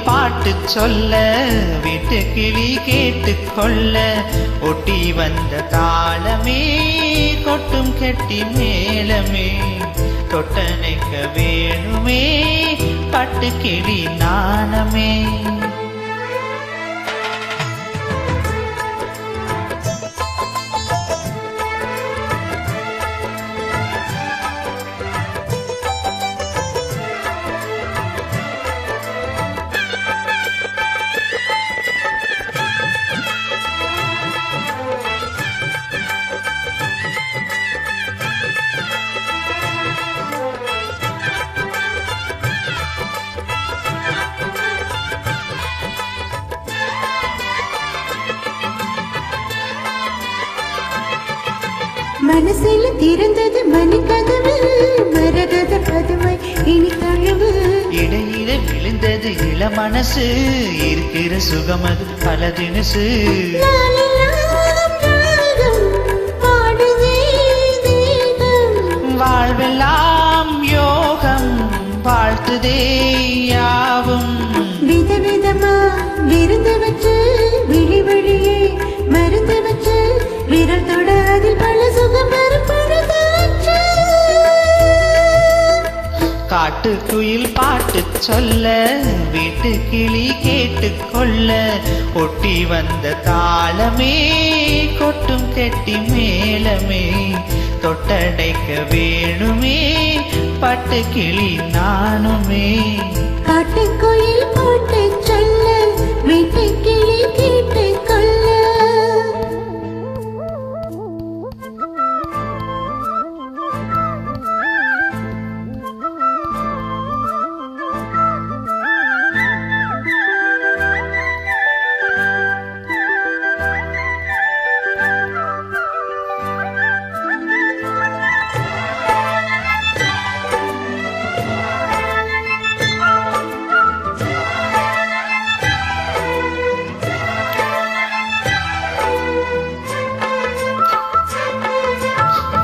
பாட்டு சொல்ல வீட்டு கிளி கேட்டுக்கொள்ள ஒட்டி வந்த தாளமே கொட்டும் கெட்டி மேளமே தொட்டனைக்க வேணுமே பட்டு கிளி நாணமே. மனசில் திறந்தது மணிக்கதவு மரகத பதுமை இனி தழுவு இடையில விழுந்தது இள மனசு இருக்கிற சுகமது பல தினசு வாழ்வெல்லாம் யோகம் வாழ்த்துதே யாவும் விதவிதமா விருந்து வச்சு விழி வழியே மருந்து வச்சு விரல் தொட அதில் பல சுகம் காட்டுக்குயில் பாட்டு சொல்ல வீட்டு கிளி கேட்டுக்கொள்ள ஒட்டி வந்த தாளமே கொட்டும் கெட்டி மேளமே தொட்டடைக்க வேணுமே பட்டு கிளி நானுமே. காட்டுக்குயில் பாட்டு சொல்ல வீட்டு கிளி கேட்டுக்கொள்ள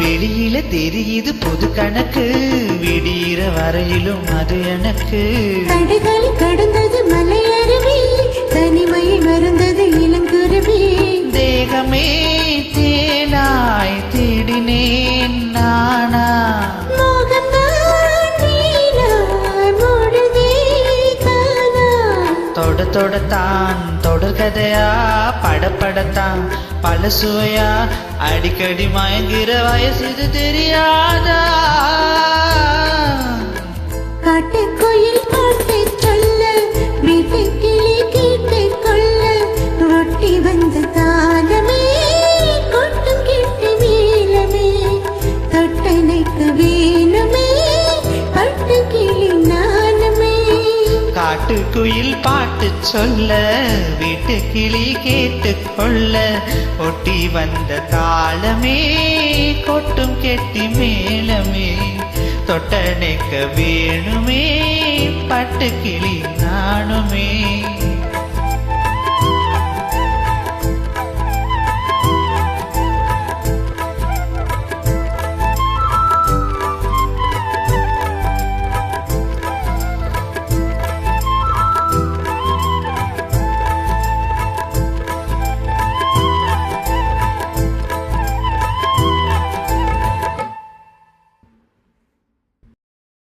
வெளியில தெரியுது பொது கணக்கு விடிகிற வரையிலும் அது எனக்கு தடைகளை கடந்தது மலை அருவி தனிமையை மறந்தது இளங்குருவி தேகமே தேனாய் தேடினேன் நானா தொட தொடத்தான் தொடர்கதையா படப்படத்தான் பல சுவையா அடிக்கடி மயங்கிற வயசு இது தெரியாதா. காட்டுக்குயில் பாட்டு சொல்ல வீட்டு கிளி கேட்டுக்கொள்ள ரொட்டி வந்த தாளமே கொட்டும் கெட்டி மேளமே தொட்டனைக்கு வேணுமே பட்டு கிளி நாணமே. காட்டுக்குயில் பாட்டு சொல்ல வீட்டு கிளி கேட்டுக்கொள்ள ஒட்டி வந்த தாளமே கொட்டும் கெட்டி மேளமே தொட்டனைக்க வேணுமே பட்டு கிளி நானுமே.